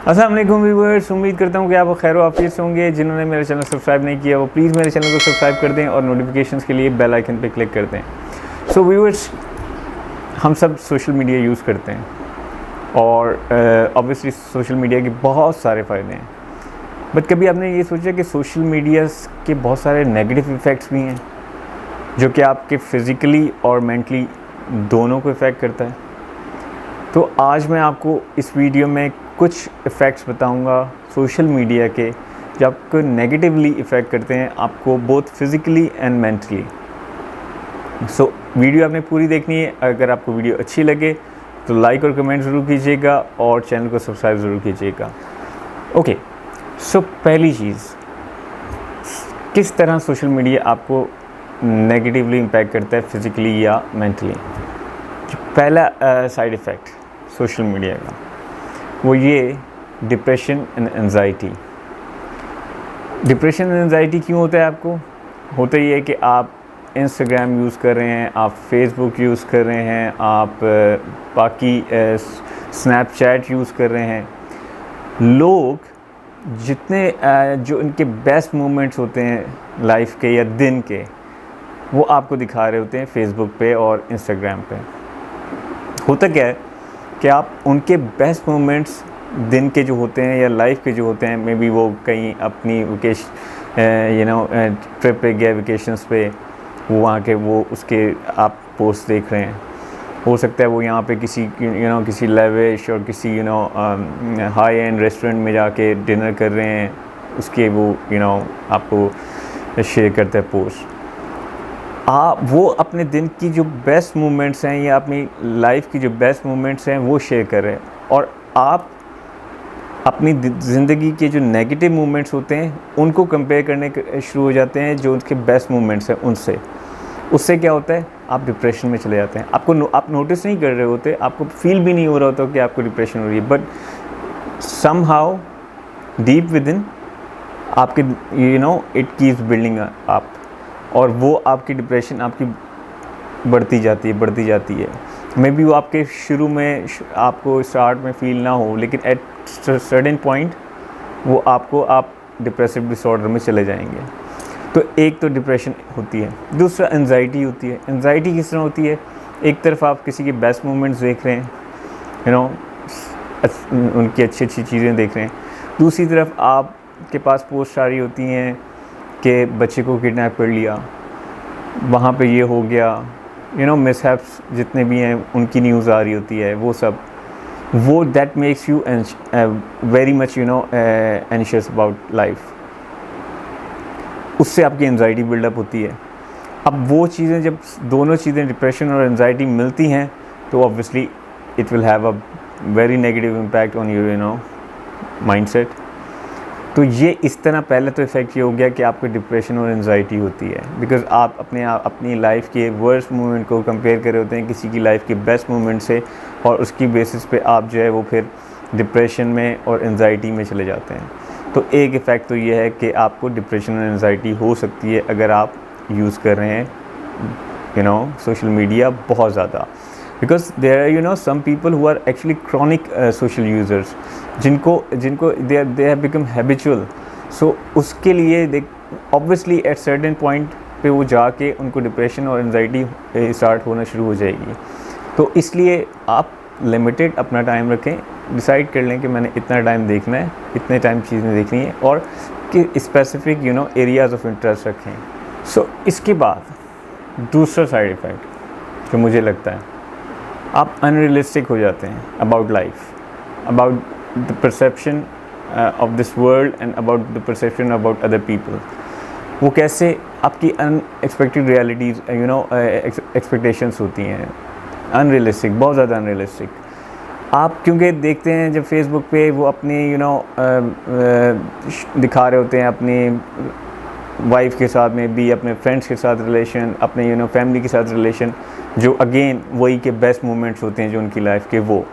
अस्सलाम वालेकुम व्यूअर्स, उम्मीद करता हूँ कि आप खैर आफियत से होंगे। जिन्होंने मेरा चैनल सब्सक्राइब नहीं किया वो प्लीज़ मेरे चैनल को सब्सक्राइब कर दें और नोटिफिकेशंस के लिए बेल आइकन पे क्लिक कर दें। सो व्यूअर्स, हम सब सोशल मीडिया यूज़ करते हैं और ऑब्वियसली सोशल मीडिया के बहुत सारे फ़ायदे हैं, बट कभी आपने ये सोचा कि सोशल मीडिया के बहुत सारे नेगेटिव इफ़ेक्ट्स भी हैं जो कि आपके फ़िज़िकली और मेंटली दोनों को इफ़ेक्ट करता है। तो आज मैं आपको इस वीडियो में कुछ इफ़ेक्ट्स बताऊंगा सोशल मीडिया के जो आपको नेगेटिवली इफ़ेक्ट करते हैं, आपको both physically and mentally. So video आपने पूरी देखनी है। अगर आपको वीडियो अच्छी लगे तो लाइक और कमेंट ज़रूर कीजिएगा और चैनल को सब्सक्राइब ज़रूर कीजिएगा। ओके, सो पहली चीज़, किस तरह सोशल मीडिया आपको नेगेटिवली इम्पैक्ट करता है फिज़िकली या मेंटली। जो पहला साइड इफ़ेक्ट सोशल मीडिया का वो ये depression and anxiety. Depression and anxiety क्यों होता है आपको? होता ये है कि आप इंस्टाग्राम यूज़ कर रहे हैं, आप फेसबुक यूज़ कर रहे हैं, आप बाकी स्नैपचैट यूज़ कर रहे हैं। लोग जितने जो इनके बेस्ट मोमेंट्स होते हैं लाइफ के या दिन के, वो आपको दिखा रहे होते हैं फेसबुक पे और इंस्टाग्राम पे। होता क्या है कि आप उनके बेस्ट मोमेंट्स दिन के जो होते हैं या लाइफ के जो होते हैं, मे बी वो कहीं अपनी ट्रिप पे गए वेकेशंस पे, वो वहाँ के वो उसके आप पोस्ट देख रहे हैं। हो सकता है वो यहाँ पे किसी किसी लेविश और किसी हाई एंड रेस्टोरेंट में जाके डिनर कर रहे हैं, उसके वो आपको शेयर करते हैं पोस्ट। वो अपने दिन की जो बेस्ट मोमेंट्स हैं या अपनी लाइफ की जो बेस्ट मोमेंट्स हैं वो शेयर कर रहे हैं, और आप अपनी ज़िंदगी के जो नेगेटिव मोमेंट्स होते हैं उनको कंपेयर करने शुरू हो जाते हैं जो उनके बेस्ट मोमेंट्स हैं उनसे। उससे क्या होता है, आप डिप्रेशन में चले जाते हैं। आप नोटिस नहीं कर रहे होते, आपको फील भी नहीं हो रहा होता कि आपको डिप्रेशन हो रही है, but somehow deep with in आपके इट कीप्स बिल्डिंग अप, और वो आपकी डिप्रेशन आपकी बढ़ती जाती है। मे बी वो आपके शुरू में आपको स्टार्ट में फील ना हो, लेकिन एट सर्टेन पॉइंट वो आप डिप्रेसिव डिसऑर्डर में चले जाएंगे। तो एक तो डिप्रेशन होती है, दूसरा एंजाइटी होती है। एंजाइटी किस तरह होती है? एक तरफ आप किसी के बेस्ट मोमेंट्स देख रहे हैं, उनकी अच्छी चीज़ें देख रहे हैं, दूसरी तरफ आपके पास पोस्ट आ रही होती हैं कि बच्चे को किडनैप कर लिया, वहाँ पे ये हो गया, मिसहैप्स जितने भी हैं उनकी न्यूज़ आ रही होती है। वो that makes you very much anxious about life. उससे आपकी एंजाइटी बिल्डअप होती है। अब वो चीज़ें, जब दोनों चीज़ें डिप्रेशन और एंजाइटी मिलती हैं तो obviously it will have a very negative impact on your mindset. तो ये इस तरह पहले तो इफ़ेक्ट ये हो गया कि आपको डिप्रेशन और एंजाइटी होती है, बिकॉज़ आप अपनी लाइफ के वर्स्ट मोमेंट को कंपेयर कर रहे होते हैं किसी की लाइफ के बेस्ट मोमेंट से, और उसकी बेसिस पे आप जो है वो फिर डिप्रेशन में और एंजाइटी में चले जाते हैं। तो एक इफ़ेक्ट तो ये है कि आपको डिप्रेशन और एंजाइटी हो सकती है अगर आप यूज़ कर रहे हैं सोशल मीडिया बहुत ज़्यादा, because there are some people who are actually chronic social users, जिनको they have become habitual. So उसके लिए ऑब्वियसली एट सर्टेन पॉइंट पे वो जाके उनको डिप्रेशन और एंजाइटी स्टार्ट होना शुरू हो जाएगी। तो इसलिए आप लिमिटेड अपना टाइम रखें, डिसाइड कर लें कि मैंने इतना टाइम देखना है, इतने टाइम चीज़ें देखनी है, और कि स्पेसिफिक एरियाज़ ऑफ इंटरेस्ट रखें। सो इसके बाद दूसरा साइड इफ़ेक्ट जो मुझे लगता है, आप अनरियलिस्टिक हो जाते हैं about life, about the perception of this world and about the perception about other people. वो कैसे? आपकी अनएक्सपेक्टेड रियलिटीज़ एक्सपेक्टेशंस होती हैं अनरियलिस्टिक, बहुत ज़्यादा अनरियलिस्टिक। आप क्योंकि देखते हैं जब फेसबुक पे वो अपनी दिखा रहे होते हैं अपनी वाइफ के साथ में भी, अपने फ्रेंड्स के साथ रिलेशन, अपने फैमिली के साथ रिलेशन, जो अगेन वही के बेस्ट मोमेंट्स होते हैं जो उनकी लाइफ के वो,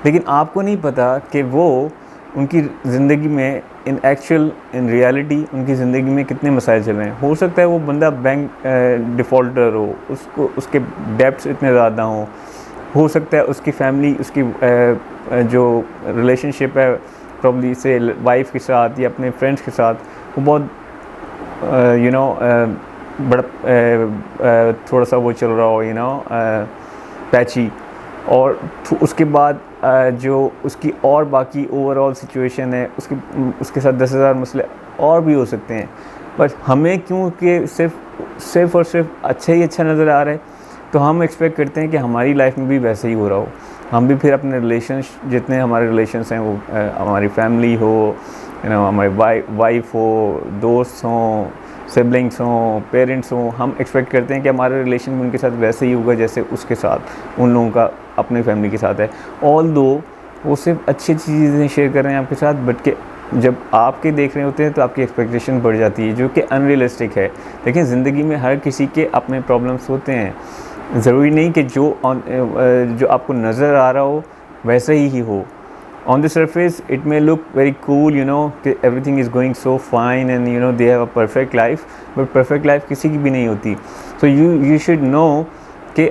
लेकिन आपको नहीं पता कि वो उनकी ज़िंदगी में इन रियलिटी उनकी ज़िंदगी में कितने मसाइल चल रहे हैं। हो सकता है वो बंदा बैंक डिफ़ॉल्टर हो, उसके डेब्ट्स इतने ज़्यादा हों, हो सकता है उसकी फैमिली, उसकी जो रिलेशनशिप है प्रॉब्ली से वाइफ के साथ या अपने फ्रेंड्स के साथ वो बहुत बड़ा थोड़ा सा वो चल रहा हो पैची, और उसके बाद जो उसकी और बाकी ओवरऑल सिचुएशन है उसके साथ 10,000 मसले और भी हो सकते हैं, बट हमें क्योंकि सिर्फ और सिर्फ अच्छा ही अच्छा नज़र आ रहा है, तो हम एक्सपेक्ट करते हैं कि हमारी लाइफ में भी वैसे ही हो रहा हो। हम भी फिर अपने रिलेशंस, जितने हमारे रिलेशंस हैं, वो हमारी फैमिली हो, हमारे वाइफ हो, दोस्त हों, सिबलिंग्स हों, पेरेंट्स हों, हम एक्सपेक्ट करते हैं कि हमारा रिलेशन भी उनके साथ वैसे ही होगा जैसे उसके साथ उन लोगों का अपनी फैमिली के साथ है। ऑल्दो वो सिर्फ अच्छी चीज़ें शेयर कर रहे हैं आपके साथ, बट के जब आपके देख रहे होते हैं तो आपकी एक्सपेक्टेशन बढ़ जाती है, जो कि अनरियलिस्टिक है। देखिए, ज़िंदगी में हर किसी के अपने प्रॉब्लम्स होते हैं। ज़रूरी नहीं कि जो आपको नज़र आ रहा हो वैसे ही हो। On the surface it may look very cool, everything is going so fine and they have a perfect life, but perfect life किसी की भी नहीं होती। So you should know कि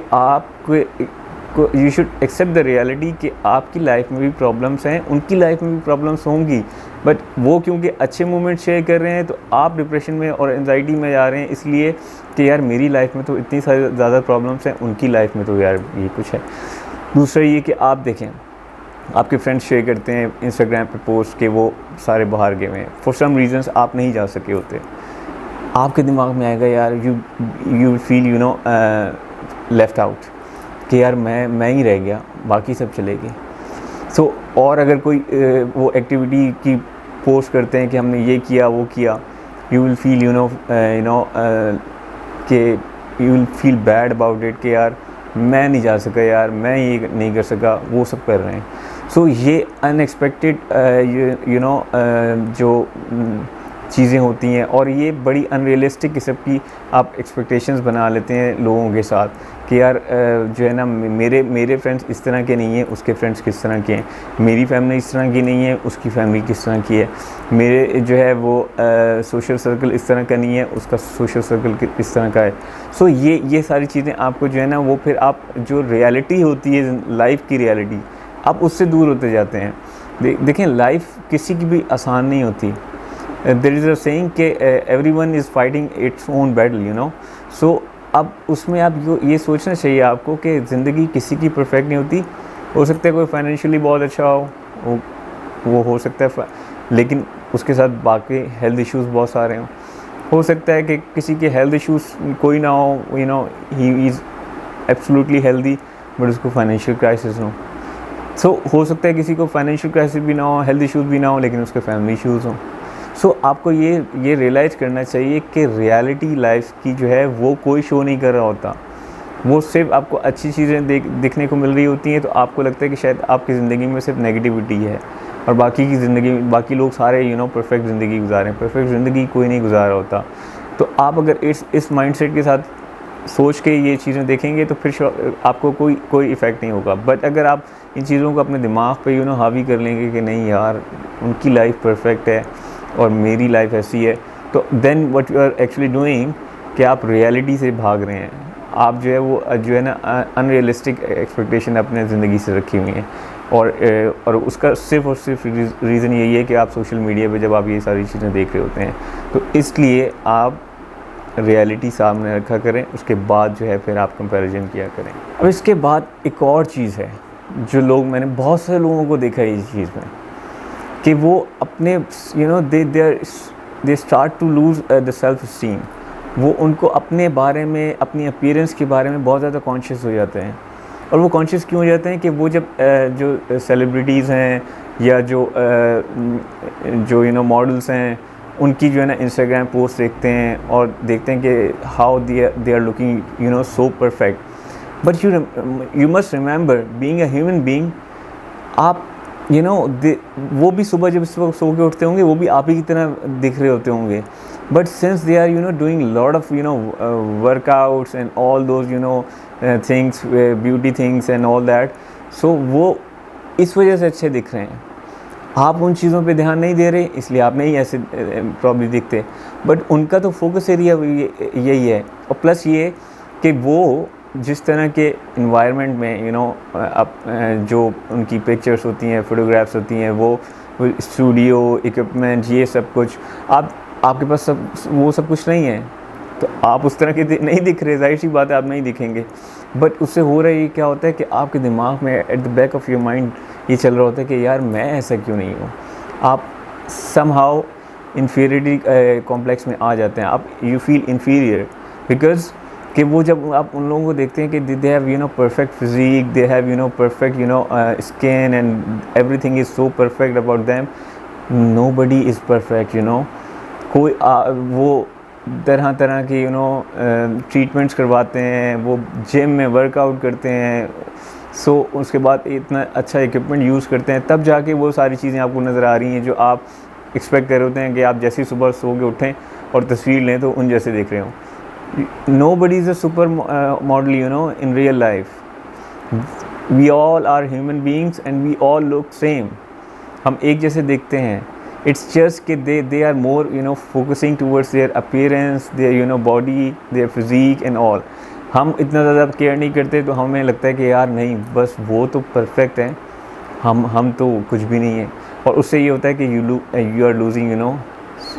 you should accept the reality कि आपकी life में भी प्रॉब्लम्स हैं, उनकी लाइफ में भी प्रॉब्लम्स होंगी, बट वो क्योंकि अच्छे मोमेंट शेयर कर रहे हैं तो आप डिप्रेशन में और एंजाइटी में जा रहे हैं, इसलिए कि यार मेरी लाइफ में तो इतनी सारी ज़्यादा प्रॉब्लम्स हैं, उनकी लाइफ में तो यार ये कुछ है। दूसरा ये कि आप देखें, आपके फ्रेंड्स शेयर करते हैं इंस्टाग्राम पे पोस्ट कि वो सारे बाहर गए हुए हैं, फॉर सम रीजंस आप नहीं जा सके होते, आपके दिमाग में आएगा यार यू फील लेफ़्ट आउट कि यार मैं ही रह गया, बाकी सब चले गए। सो और अगर कोई वो एक्टिविटी की पोस्ट करते हैं कि हमने ये किया वो किया, यू विल फील कि you will feel bad about it कि यार मैं नहीं जा सका, यार मैं ये नहीं कर सका, वो सब कर रहे हैं। सो ये अनएक्सपेक्टेड जो चीज़ें होती हैं, और ये बड़ी अनरियलिस्टिक किस्म की आप एक्सपेक्टेशंस बना लेते हैं लोगों के साथ कि यार जो है ना, मेरे फ्रेंड्स इस तरह के नहीं हैं, उसके फ्रेंड्स किस तरह के हैं, मेरी फैमिली इस तरह की नहीं है, उसकी फैमिली किस तरह की है, मेरे जो है वो सोशल सर्कल इस तरह का नहीं है, उसका सोशल सर्कल इस तरह का है। सो ये सारी चीज़ें आपको जो है ना, वो फिर आप जो रियलिटी होती है लाइफ की रियलिटी, आप उससे दूर होते जाते हैं। देखें, लाइफ किसी की भी आसान नहीं होती। देयर इज़ अ सेइंग कि everyone is fighting its own battle, so अब उसमें आप ये सोचना चाहिए आपको कि ज़िंदगी किसी की परफेक्ट नहीं होती। हो सकता है कोई फाइनेंशियली बहुत अच्छा हो, वो हो सकता है, लेकिन उसके साथ बाकी हेल्थ इश्यूज़ बहुत सारे हों। हो सकता है कि किसी के हेल्थ इश्यूज़ कोई ना हो, he is absolutely healthy, but उसको फाइनेंशियल क्राइसिस हो। सो हो सकता है किसी को फाइनेंशियल क्राइसिस भी ना हो, हेल्थ इश्यूज़ भी ना हो, लेकिन उसके फैमिली इश्यूज़ हों। सो आपको ये रियलाइज़ करना चाहिए कि रियलिटी लाइफ की जो है वो कोई शो नहीं कर रहा होता, वो सिर्फ आपको अच्छी चीज़ें दिखने को मिल रही होती हैं, तो आपको लगता है कि शायद आपकी ज़िंदगी में सिर्फ नेगेटिविटी है, और बाकी लोग सारे परफेक्ट ज़िंदगी गुजारें। परफेक्ट ज़िंदगी कोई नहीं गुजार रहा होता। तो आप अगर इस माइंडसेट के साथ सोच के ये चीज़ें देखेंगे तो फिर आपको कोई इफ़ेक्ट नहीं होगा। बट अगर आप इन चीज़ों को अपने दिमाग पे हावी कर लेंगे कि नहीं यार उनकी लाइफ परफेक्ट है और मेरी लाइफ ऐसी है, तो then what you are actually doing कि आप रियलिटी से भाग रहे हैं। आप जो है ना अनरियलिस्टिक एक्सपेक्टेशन अपने ज़िंदगी से रखी हुई हैं, और उसका सिर्फ और सिर्फ रीज़न यही है कि आप सोशल मीडिया पे जब आप ये सारी चीज़ें देख रहे होते हैं, तो इसलिए आप रियलिटी सामने रखा करें, उसके बाद जो है फिर आप कंपैरिजन किया करें। अब इसके बाद एक और चीज़ है जो मैंने बहुत सारे लोगों को देखा है इस चीज़ में, कि वो अपने they start to lose the self esteem. वो उनको अपने बारे में, अपनी अपीयरेंस के बारे में बहुत ज़्यादा कॉन्शियस हो जाते हैं। और वो कॉन्शियस क्यों हो जाते हैं कि वो जब जो सेलिब्रिटीज़ हैं या जो मॉडल्स हैं, उनकी जो है ना इंस्टाग्राम पोस्ट देखते हैं और देखते हैं कि how they are looking so perfect. But you must remember being a human being, आप वो भी सुबह जब सो के उठते होंगे, वो भी आप ही की तरह दिख रहे होते होंगे। But since they are doing lot of workouts and all those things, beauty things and all that, so वो इस वजह से अच्छे दिख रहे हैं। आप उन चीज़ों पे ध्यान नहीं दे रहे, इसलिए आप नहीं ऐसे प्रॉब्लम दिखते। बट उनका तो फोकस एरिया यही है। और प्लस ये कि वो जिस तरह के इन्वायरमेंट में अब जो उनकी पिक्चर्स होती हैं, फ़ोटोग्राफ्स होती हैं, वो स्टूडियो इक्विपमेंट ये सब कुछ, आपके पास वो सब कुछ नहीं है, तो आप उस तरह के नहीं दिख रहे, जाहिर सी बात है आप नहीं दिखेंगे। बट उससे हो रहा है क्या होता है कि आपके दिमाग में at the back of your mind ये चल रहा होता है कि यार मैं ऐसा क्यों नहीं हूँ। आप समहाउ इन्फीरियरिटी कॉम्प्लेक्स में आ जाते हैं, आप यू फील इन्फीरियर बिकॉज कि वो जब आप उन लोगों को देखते हैं कि they have perfect physique, they have perfect skin and everything is so perfect about them, nobody is perfect कोई वो तरह तरह की ट्रीटमेंट्स करवाते हैं, वो जिम में वर्कआउट करते हैं, सो उसके बाद इतना अच्छा इक्विपमेंट यूज़ करते हैं, तब जाके वो सारी चीज़ें आपको नज़र आ रही हैं जो आप एक्सपेक्ट कर रहे होते हैं कि आप जैसे ही सुबह सो के उठें और तस्वीर लें तो उन जैसे देख रहे हो। Nobody is a super model in real life. We all are human beings and we all look same. हम एक जैसे दिखते हैं। It's just कि they are more focusing towards their appearance, their body, their physique and all. हम इतना ज़्यादा care नहीं करते, तो हमें लगता है कि यार नहीं, बस वो तो परफेक्ट हैं, हम तो कुछ भी नहीं है। और उससे ये होता है कि you are losing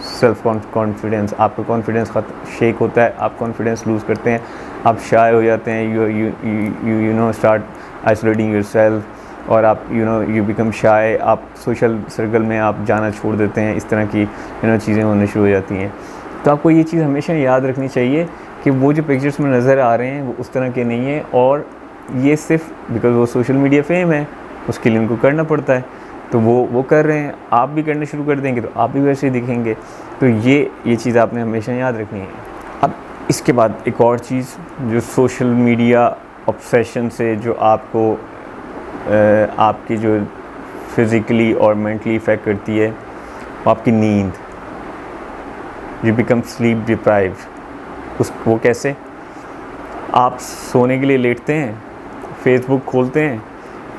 self confidence, आपका कॉन्फिडेंस शेक होता है, आप कॉन्फिडेंस लूज़ करते हैं, आप शाय हो जाते हैं, यू स्टार्ट आइसोलेटिंग योरसेल्फ, और आप यू बिकम शाय, आप सोशल सर्कल में आप जाना छोड़ देते हैं, इस तरह की चीज़ें होनी शुरू हो जाती हैं। तो आपको ये चीज़ हमेशा याद रखनी चाहिए कि वो जो पिक्चर्स में नज़र आ रहे हैं वो उस तरह के नहीं है, और ये सिर्फ बिकॉज़ वो सोशल मीडिया फेम है, उसके लिए उनको करना पड़ता है, तो वो कर रहे हैं, आप भी करना शुरू कर देंगे तो आप भी वैसे ही दिखेंगे। तो ये चीज़ आपने हमेशा याद रखनी है। अब इसके बाद एक और चीज़ जो सोशल मीडिया ऑब्सेशन से जो आपको आपकी जो फिज़िकली और मेंटली इफ़ेक्ट करती है, वो आपकी नींद, यू बिकम स्लीप डिप्राइव्ड। वो कैसे? आप सोने के लिए लेटते हैं, फेसबुक खोलते हैं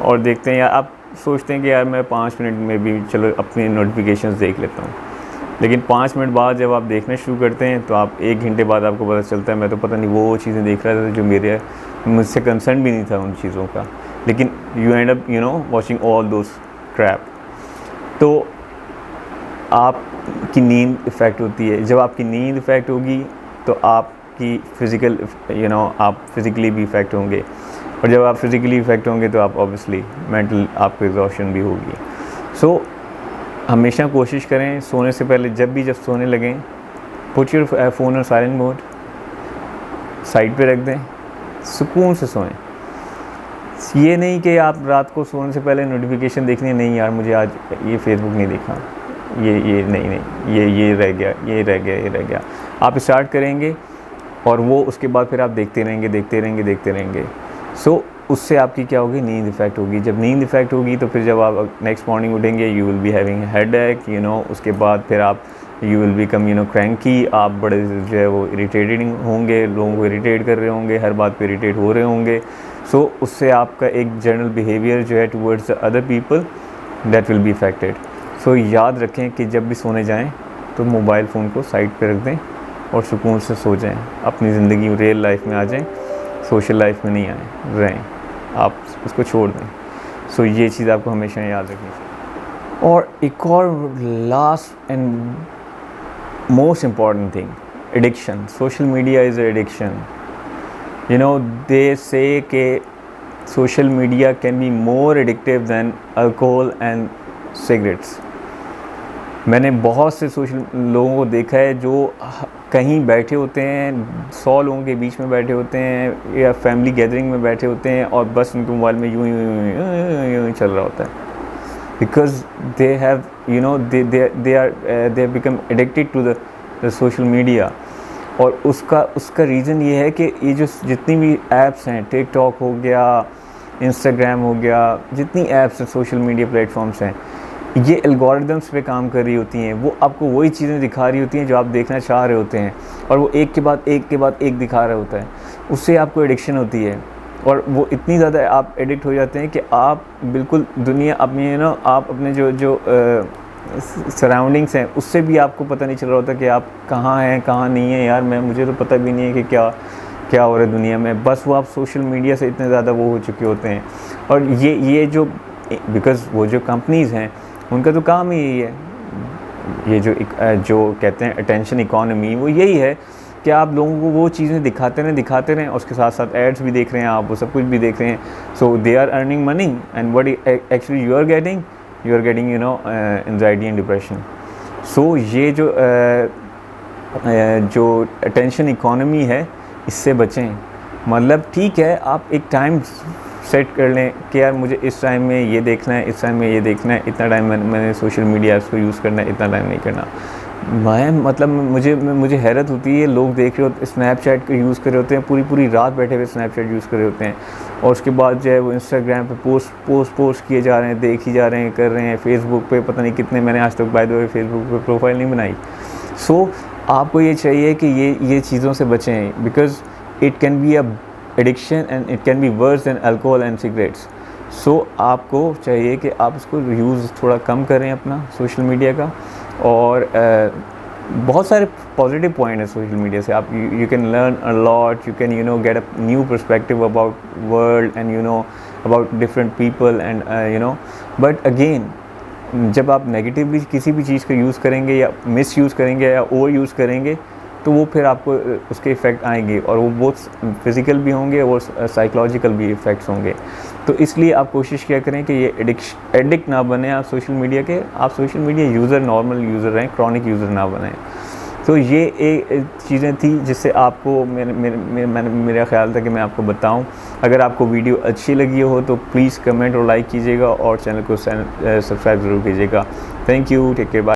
और देखते हैं, या आप सोचते हैं कि यार मैं 5 मिनट में भी चलो अपनी नोटिफिकेशंस देख लेता हूँ, लेकिन 5 मिनट बाद जब आप देखना शुरू करते हैं तो आप 1 घंटे बाद आपको पता चलता है मैं तो पता नहीं वो चीज़ें देख रहा था जो मुझसे कंसर्न भी नहीं था उन चीज़ों का, लेकिन you end up watching all those crap. तो आपकी नींद इफ़ेक्ट होती है। जब आपकी नींद इफ़ेक्ट होगी तो आपकी फ़िज़िकल आप फिज़िकली भी इफ़ेक्ट होंगे, और जब आप फिज़िकली इफ़ेक्ट होंगे तो आप ऑब्वियसली मेंटल आपको एग्जॉशन भी होगी। सो हमेशा कोशिश करें सोने से पहले, जब सोने लगें, पुट योर फ़ोन और साइलेंट मोड, साइड पे रख दें, सुकून से सोएं। ये नहीं कि आप रात को सोने से पहले नोटिफिकेशन देखनी है, नहीं यार मुझे आज ये फेसबुक नहीं देखा, ये नहीं ये रह गया। आप स्टार्ट करेंगे और वो उसके बाद फिर आप देखते रहेंगे। सो उससे आपकी क्या होगी, नींद इफ़ेक्ट होगी। जब नींद इफ़ेक्ट होगी तो फिर जब आप नेक्स्ट मॉर्निंग उठेंगे you will be having headache, उसके बाद फिर आप यू विल बिकम क्रैंकी, आप बड़े जो है वो इरिटेटेड होंगे, लोगों को इरिटेट कर रहे होंगे, हर बात पे इरिटेट हो रहे होंगे। सो उससे आपका एक जनरल बिहेवियर जो है towards the other people that will be affected. So याद रखें कि जब भी सोने जाएं तो मोबाइल फ़ोन को साइड पे रख दें और सुकून से सो जाएं, अपनी ज़िंदगी रियल लाइफ में आ जाएं, सोशल लाइफ में नहीं रहें, आप उसको छोड़ दें। सो ये चीज़ आपको हमेशा याद रखनी चाहिए। और एक और last and most important thing, addiction. Social media is addiction. They say कि social media can be more addictive than alcohol and cigarettes. मैंने बहुत से सोशल लोगों को देखा है जो कहीं बैठे होते हैं, 100 लोगों के बीच में बैठे होते हैं या फैमिली गैदरिंग में बैठे होते हैं और बस उनके मोबाइल में यूँ चल रहा होता है, because they have they become addicted to the social media. और उसका रीज़न ये है कि ये जो जितनी भी ऐप्स हैं, टिकटॉक हो गया, इंस्टाग्राम हो गया, जितनी ऐप्स हैं, सोशल मीडिया प्लेटफॉर्म्स हैं, ये एल्गोरिदम्स पे काम कर रही होती हैं। वो आपको वही चीज़ें दिखा रही होती हैं जो आप देखना चाह रहे होते हैं, और वो एक के बाद एक दिखा रहा होता है। उससे आपको एडिक्शन होती है, और वो इतनी ज़्यादा आप एडिक्ट हो जाते हैं कि आप बिल्कुल दुनिया अपनी आप अपने जो सराउंडिंग्स हैं उससे भी आपको पता नहीं चल रहा होता कि आप कहाँ हैं कहाँ नहीं हैं। यार मुझे तो पता भी नहीं है कि क्या हो रहा है दुनिया में। बस वो आप सोशल मीडिया से इतने ज़्यादा वो हो चुके होते हैं। और ये जो बिकॉज़ वो जो कंपनीज़ हैं उनका तो काम ही यही है। ये जो कहते हैं अटेंशन इकोनॉमी, वो यही है कि आप लोगों को वो चीज़ें दिखाते रहें और उसके साथ साथ एड्स भी देख रहे हैं आप, वो सब कुछ भी देख रहे हैं। So they are earning money and what actually you are getting anxiety and depression. So ये जो अटेंशन इकोनॉमी है, इससे बचें। मतलब ठीक है, आप एक टाइम सेट कर लें कि यार मुझे इस टाइम में ये देखना है, इस टाइम में ये देखना है, इतना टाइम मैंने सोशल मीडिया को यूज़ करना है, इतना टाइम नहीं करना। मुझे हैरत होती है, लोग देख रहे होते स्नैपचैट को यूज़ कर रहे होते हैं, पूरी रात बैठे हुए स्नैपचैट यूज़ कर रहे होते हैं, और उसके बाद जो है वो इंस्टाग्राम पे पोस्ट किए जा रहे हैं, देख ही जा रहे हैं, कर रहे हैं। फेसबुक पे पता नहीं कितने, मैंने आज तक बाय द वे फेसबुक पे प्रोफाइल नहीं बनाई। सो आपको ये चाहिए कि ये चीज़ों से बचें, because it can be a addiction and it can be worse than alcohol and cigarettes. So आपको चाहिए कि आप इसको यूज़ थोड़ा कम करें अपना सोशल मीडिया का। और बहुत सारे पॉजिटिव पॉइंट है सोशल मीडिया से। आप you can learn a lot, you can get a new perspective about world and about different people and but again, जब आप नेगेटिवली किसी भी चीज़ को यूज़ करेंगे या मिस यूज़ करेंगे या ओवर यूज़ करेंगे, तो वो फिर आपको उसके इफ़ेक्ट आएंगे, और वो बहुत फिज़िकल भी होंगे और साइकोलॉजिकल भी इफ़ेक्ट्स होंगे। तो इसलिए आप कोशिश क्या करें कि ये एडिक्ट ना बने आप सोशल मीडिया के। आप social media user, normal user रहें, क्रॉनिक यूज़र ना बने। तो ये एक चीज़ें थी जिससे आपको मेरा ख्याल था कि मैं आपको बताऊं। अगर आपको वीडियो अच्छी लगी हो तो प्लीज़ कमेंट और लाइक कीजिएगा, और चैनल को सब्सक्राइब ज़रूर कीजिएगा। Thank you, take care, bye.